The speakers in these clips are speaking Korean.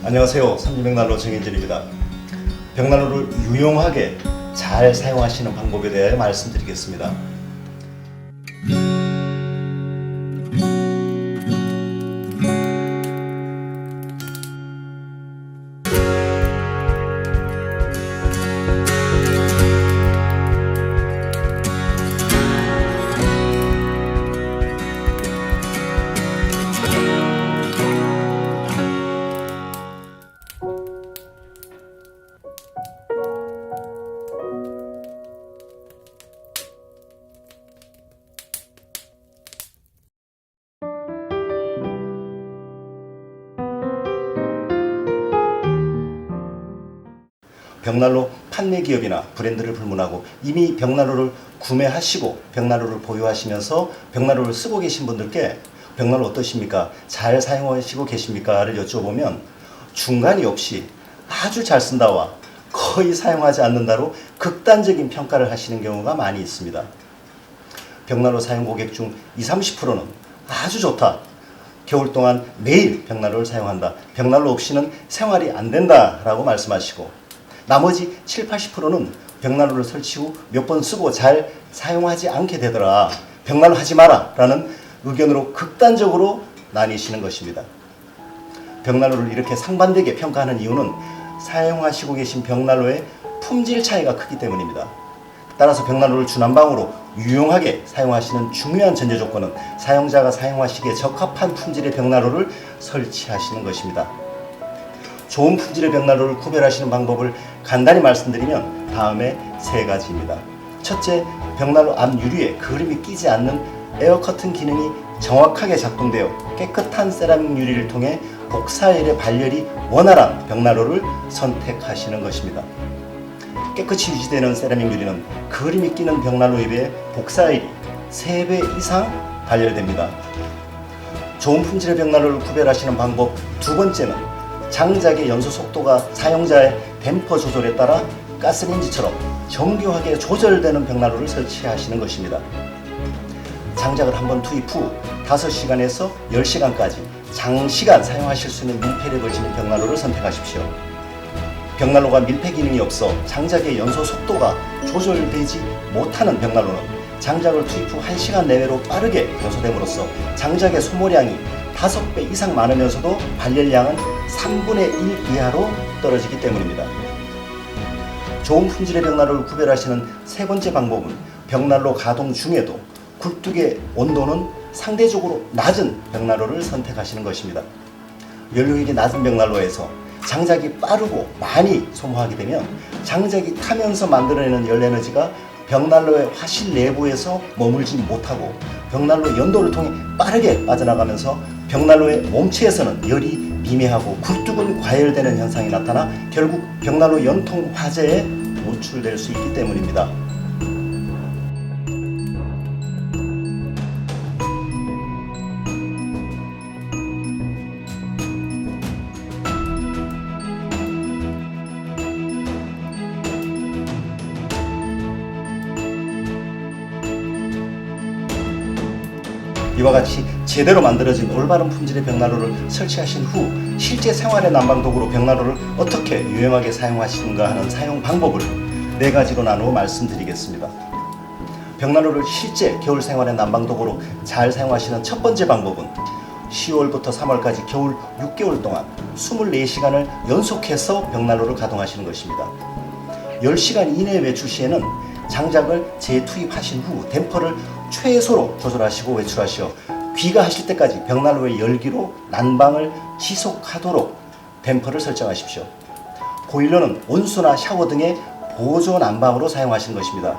안녕하세요. 삼지백난로 정현진입니다. 벽난로를 유용하게 잘 사용하시는 방법에 대해 말씀드리겠습니다. 벽난로 판매 기업이나 브랜드를 불문하고 이미 벽난로를 구매하시고 벽난로를 보유하시면서 벽난로를 쓰고 계신 분들께 벽난로 어떠십니까? 잘 사용하시고 계십니까?를 여쭤보면 중간이 없이 아주 잘 쓴다와 거의 사용하지 않는다로 극단적인 평가를 하시는 경우가 많이 있습니다. 벽난로 사용 고객 중 20-30%는 아주 좋다. 겨울 동안 매일 벽난로를 사용한다. 벽난로 없이는 생활이 안 된다 라고 말씀하시고 나머지 7-80%는 벽난로를 설치 후 몇 번 쓰고 잘 사용하지 않게 되더라. 벽난로 하지 마라 라는 의견으로 극단적으로 나뉘시는 것입니다. 벽난로를 이렇게 상반되게 평가하는 이유는 사용하시고 계신 벽난로의 품질 차이가 크기 때문입니다. 따라서 벽난로를 주난방으로 유용하게 사용하시는 중요한 전제 조건은 사용자가 사용하시기에 적합한 품질의 벽난로를 설치하시는 것입니다. 좋은 품질의 벽난로를 구별하시는 방법을 간단히 말씀드리면 다음에 3가지입니다. 첫째, 벽난로 앞 유리에 그림이 끼지 않는 에어 커튼 기능이 정확하게 작동되어 깨끗한 세라믹 유리를 통해 복사열의 발열이 원활한 벽난로를 선택하시는 것입니다. 깨끗이 유지되는 세라믹 유리는 그림이 끼는 벽난로에 비해 복사열이 3배 이상 발열됩니다. 좋은 품질의 벽난로를 구별하시는 방법 두 번째는 장작의 연소 속도가 사용자의 댐퍼 조절에 따라 가스레인지처럼 정교하게 조절되는 벽난로를 설치하시는 것입니다. 장작을 한번 투입 후 5시간에서 10시간까지 장시간 사용하실 수 있는 밀폐력을 걸치는 벽난로를 선택하십시오. 벽난로가 밀폐 기능이 없어 장작의 연소 속도가 조절되지 못하는 벽난로는 장작을 투입 후 1시간 내외로 빠르게 연소됨으로써 장작의 소모량이 5배 이상 많으면서도 발열량은 3분의 1 이하로 떨어지기 때문입니다. 좋은 품질의 벽난로를 구별하시는 세 번째 방법은 벽난로 가동 중에도 굴뚝의 온도는 상대적으로 낮은 벽난로를 선택하시는 것입니다. 연료율이 낮은 벽난로에서 장작이 빠르고 많이 소모하게 되면 장작이 타면서 만들어내는 열 에너지가 벽난로의 화실 내부에서 머물지 못하고 벽난로 연도를 통해 빠르게 빠져나가면서 벽난로의 몸체에서는 열이 미미하고 굴뚝은 과열되는 현상이 나타나 결국 벽난로 연통 화재에 노출될 수 있기 때문입니다. 이와 같이 제대로 만들어진 올바른 품질의 벽난로를 설치하신 후 실제 생활의 난방도구로 벽난로를 어떻게 유용하게 사용하시는가 하는 사용 방법을 4가지로 나누어 말씀드리겠습니다. 벽난로를 실제 겨울 생활의 난방도구로 잘 사용하시는 첫 번째 방법은 10월부터 3월까지 겨울 6개월 동안 24시간을 연속해서 벽난로를 가동하시는 것입니다. 10시간 이내 외출 시에는 장작을 재투입하신 후 댐퍼를 최소로 조절하시고 외출하시어 귀가하실 때까지 벽난로의 열기로 난방을 지속하도록 댐퍼를 설정하십시오. 보일러는 온수나 샤워 등의 보조 난방으로 사용하시는 것입니다.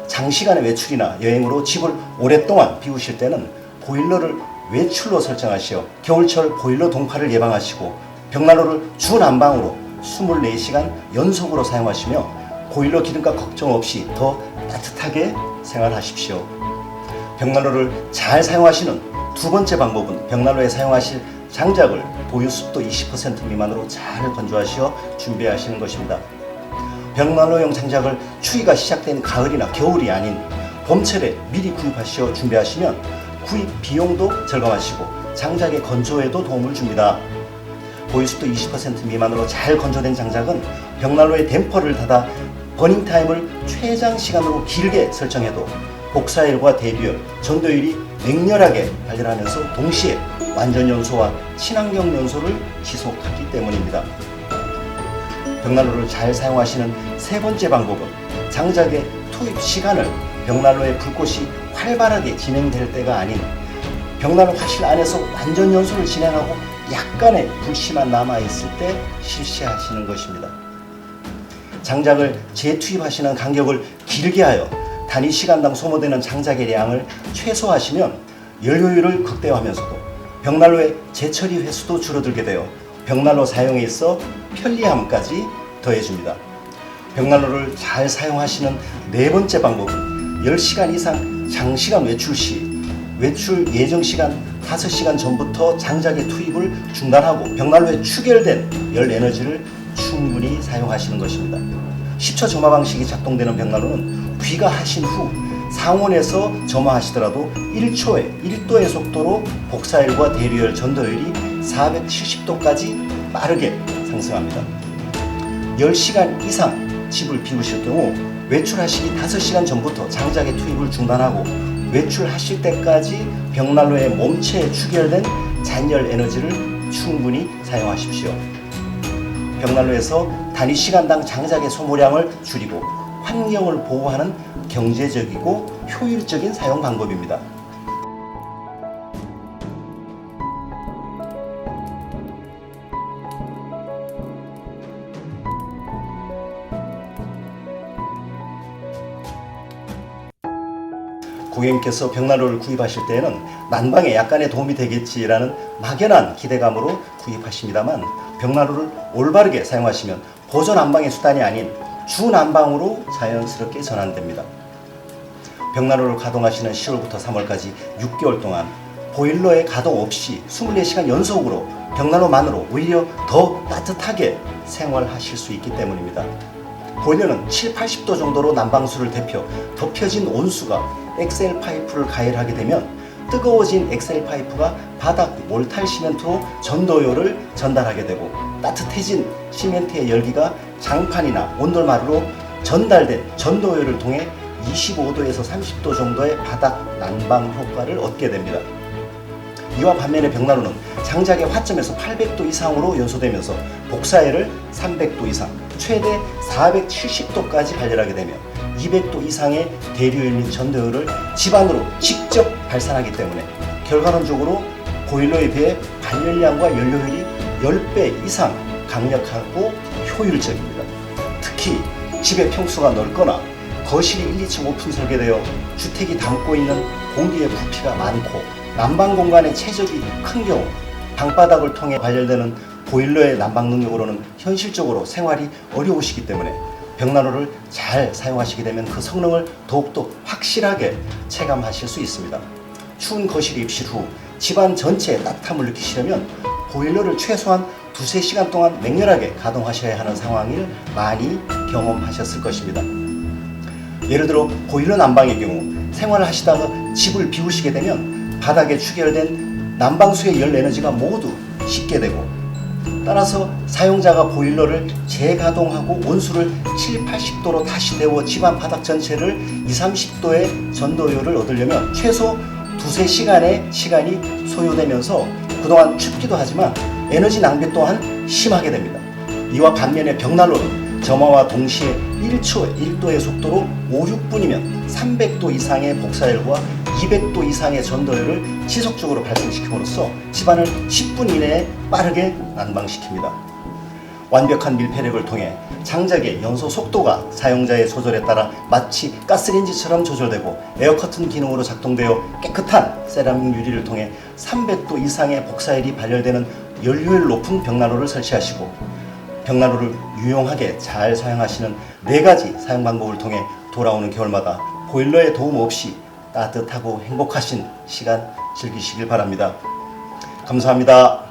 장시간의 외출이나 여행으로 집을 오랫동안 비우실 때는 보일러를 외출로 설정하시어 겨울철 보일러 동파를 예방하시고 벽난로를 주난방으로 24시간 연속으로 사용하시며 보일러 기름값 걱정 없이 더 따뜻하게 생활하십시오. 벽난로를 잘 사용하시는 두 번째 방법은 벽난로에 사용하실 장작을 보유 습도 20% 미만으로 잘 건조하시어 준비하시는 것입니다. 벽난로용 장작을 추위가 시작된 가을이나 겨울이 아닌 봄철에 미리 구입하시어 준비하시면 구입 비용도 절감하시고 장작의 건조에도 도움을 줍니다. 보일수도 20% 미만으로 잘 건조된 장작은 벽난로의 댐퍼를 닫아 버닝타임을 최장 시간으로 길게 설정해도 복사율과 대류열, 전도율이 맹렬하게 발현하면서 동시에 완전연소와 친환경 연소를 지속하기 때문입니다. 벽난로를 잘 사용하시는 세 번째 방법은 장작의 투입 시간을 벽난로의 불꽃이 활발하게 진행될 때가 아닌 벽난로 화실 안에서 완전 연소를 진행하고 약간의 불씨만 남아있을 때 실시하시는 것입니다. 장작을 재투입하시는 간격을 길게 하여 단위 시간당 소모되는 장작의 양을 최소화하시면 연료율을 극대화하면서도 벽난로의 재처리 횟수도 줄어들게 되어 벽난로 사용에 있어 편리함까지 더해줍니다. 벽난로를 잘 사용하시는 네 번째 방법은 10시간 이상 장시간 외출 시 외출 예정 시간 5시간 전부터 장작의 투입을 중단하고 벽난로에 축열된 열 에너지를 충분히 사용하시는 것입니다. 10초 점화 방식이 작동되는 벽난로는 귀가하신 후 상온에서 점화하시더라도 1초에 1도의 속도로 복사율과 대류열, 전도율이 470도까지 빠르게 상승합니다. 10시간 이상 집을 비우실 경우 외출하시기 5시간 전부터 장작의 투입을 중단하고 외출하실 때까지 벽난로에 몸체에 축열된 잔열 에너지를 충분히 사용하십시오. 벽난로에서 단위 시간당 장작의 소모량을 줄이고 환경을 보호하는 경제적이고 효율적인 사용 방법입니다. 고객님께서 벽난로를 구입하실 때에는 난방에 약간의 도움이 되겠지라는 막연한 기대감으로 구입하십니다만 벽난로를 올바르게 사용하시면 보조 난방의 수단이 아닌 주 난방으로 자연스럽게 전환됩니다. 벽난로를 가동하시는 10월부터 3월까지 6개월 동안 보일러의 가동 없이 24시간 연속으로 벽난로만으로 오히려 더 따뜻하게 생활하실 수 있기 때문입니다. 보일러는 7, 80도 정도로 난방수를 데펴 덮여진 온수가 엑셀 파이프를 가열하게 되면 뜨거워진 엑셀 파이프가 바닥 몰탈 시멘트로 전도열을 전달하게 되고 따뜻해진 시멘트의 열기가 장판이나 온돌마루로 전달된 전도열을 통해 25도에서 30도 정도의 바닥 난방 효과를 얻게 됩니다. 이와 반면에 벽난로는 장작의 화점에서 800도 이상으로 연소되면서 복사열을 300도 이상, 최대 470도까지 발열하게 되며 200도 이상의 대류열 및 전도열을 집안으로 직접 발산하기 때문에 결과론적으로 보일러에 비해 발열량과 연료율이 10배 이상 강력하고 효율적입니다. 특히 집의 평수가 넓거나 거실이 1, 2층 오픈 설계되어 주택이 담고 있는 공기의 부피가 많고 난방 공간의 체적이 큰 경우 방바닥을 통해 발열되는 보일러의 난방 능력으로는 현실적으로 생활이 어려우시기 때문에 벽난로를 잘 사용하시게 되면 그 성능을 더욱더 확실하게 체감하실 수 있습니다. 추운 거실 입실 후 집안 전체에 따뜻함을 느끼시려면 보일러를 최소한 2-3시간 동안 맹렬하게 가동하셔야 하는 상황을 많이 경험하셨을 것입니다. 예를 들어 보일러 난방의 경우 생활을 하시다가 집을 비우시게 되면 바닥에 축열된 난방수의 열 에너지가 모두 식게 되고 따라서 사용자가 보일러를 재가동하고 온수를 7, 80도로 다시 데워 집안 바닥 전체를 20, 30도의 전도율을 얻으려면 최소 2-3시간의 시간이 소요되면서 그동안 춥기도 하지만 에너지 낭비 또한 심하게 됩니다. 이와 반면에 벽난로는 점화와 동시에 1초에 1도의 속도로 5, 6분이면 300도 이상의 복사열과 200도 이상의 전도열을 지속적으로 발생시킴으로써 집안을 10분 이내에 빠르게 난방시킵니다. 완벽한 밀폐력을 통해 장작의 연소 속도가 사용자의 조절에 따라 마치 가스레인지처럼 조절되고 에어커튼 기능으로 작동되어 깨끗한 세라믹 유리를 통해 300도 이상의 복사열이 발열되는 연료율 높은 벽난로를 설치하시고 벽난로를 유용하게 잘 사용하시는 4가지 사용 방법을 통해 돌아오는 겨울마다 보일러의 도움 없이 따뜻하고 행복하신 시간 즐기시길 바랍니다. 감사합니다.